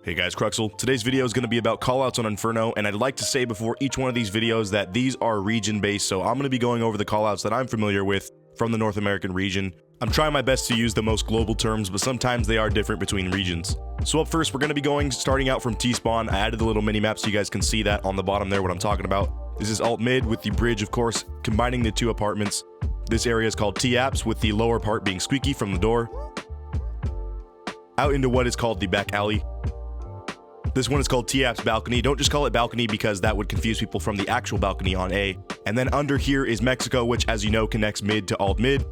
Hey guys, Cruxel. Today's video is going to be about callouts on Inferno, and I'd like to say before each one of these videos that these are region-based, so I'm going to be going over the callouts that I'm familiar with from the North American region. I'm trying my best to use the most global terms, but sometimes they are different between regions. So up first, we're going to be starting out from T-spawn. I added a little mini-map so you guys can see that on the bottom there, what I'm talking about. This is alt-mid with the bridge, of course, combining the two apartments. This area is called T-apps, with the lower part being squeaky from the door. Out into what is called the back alley. This one is called T-apps balcony. Don't just call it balcony because that would confuse people from the actual balcony on A. And then under here is Mexico, which, as you know, connects mid to alt-mid.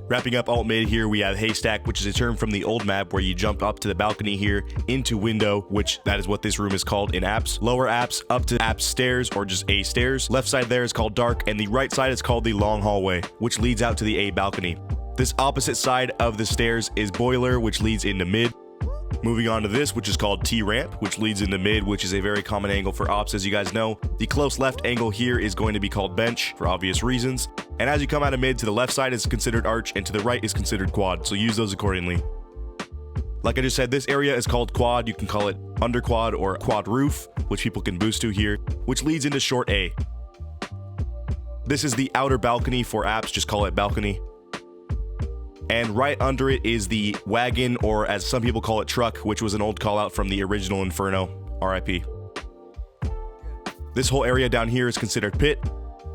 Wrapping up alt-mid here, we have haystack, which is a term from the old map where you jump up to the balcony here into window, which that is what this room is called in apps. Lower apps up to apps stairs, or just A stairs. Left side there is called dark, and the right side is called the long hallway, which leads out to the A balcony. This opposite side of the stairs is boiler, which leads into mid. Moving on to this, which is called T-ramp, which leads into mid, which is a very common angle for ops, as you guys know. The close left angle here is going to be called bench, for obvious reasons. And as you come out of mid, to the left side is considered arch, and to the right is considered quad, so use those accordingly. Like I just said, this area is called quad. You can call it under quad or quad roof, which people can boost to here, which leads into short A. This is the outer balcony for apps, just call it balcony. And right under it is the wagon, or as some people call it, truck, which was an old call out from the original Inferno, RIP. This whole area down here is considered pit,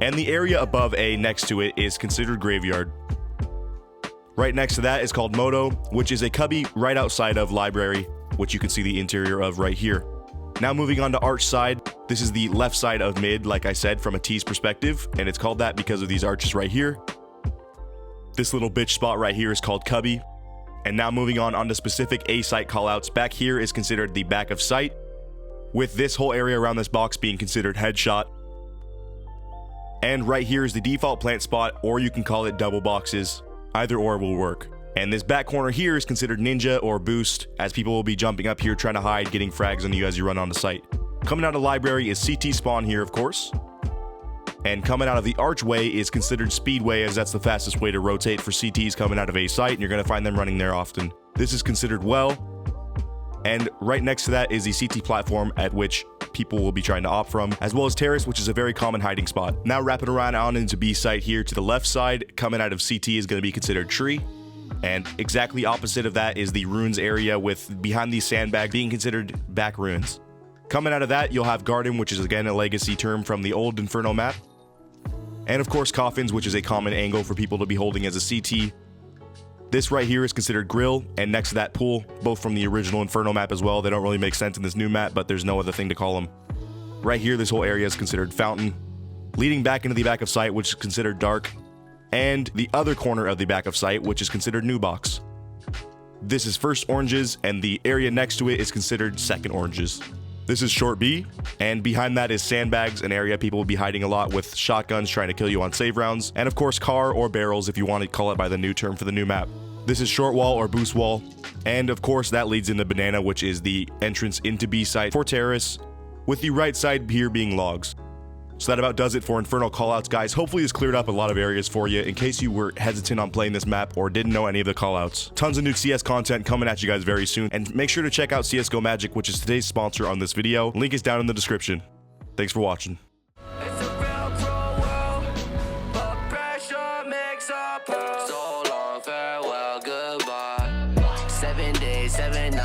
and the area above A next to it is considered graveyard. Right next to that is called moto, which is a cubby right outside of library, which you can see the interior of right here. Now moving on to arch side, this is the left side of mid, like I said, from a T's perspective, and it's called that because of these arches right here. This little bitch spot right here is called cubby. And now moving on to specific A site callouts, back here is considered the back of site, with this whole area around this box being considered headshot. And right here is the default plant spot, or you can call it double boxes. Either or will work. And this back corner here is considered ninja or boost, as people will be jumping up here trying to hide, getting frags on you as you run onto site. Coming out of library is CT spawn here, of course. And coming out of the archway is considered speedway, as that's the fastest way to rotate for CTs coming out of a site, and you're going to find them running there often. This is considered well. And right next to that is the CT platform at which people will be trying to opt from, as well as terrace, which is a very common hiding spot. Now wrapping around on into B site here to the left side, coming out of CT is going to be considered tree. And exactly opposite of that is the ruins area, with behind these sandbags being considered back ruins. Coming out of that, you'll have garden, which is again a legacy term from the old Inferno map. And of course coffins, which is a common angle for people to be holding as a CT. This right here is considered grill, and next to that pool, both from the original Inferno map as well. They don't really make sense in this new map, but there's no other thing to call them. Right here, this whole area is considered fountain, leading back into the back of site, which is considered dark, and the other corner of the back of site, which is considered new box. This is first oranges, and the area next to it is considered second oranges. This is short B, and behind that is sandbags, an area people will be hiding a lot with shotguns trying to kill you on save rounds, and of course car or barrels if you want to call it by the new term for the new map. This is short wall or boost wall, and of course that leads into banana, which is the entrance into B site for terrace, with the right side here being logs. So that about does it for Inferno callouts, guys. Hopefully this cleared up a lot of areas for you in case you were hesitant on playing this map or didn't know any of the callouts. Tons of new CS content coming at you guys very soon, and make sure to check out CSGO Magic, which is today's sponsor on this video. Link is down in the description. Thanks for watching. It's a real cruel world, but pressure makes a pearl. So long, farewell, goodbye. 7 days, 7 nights.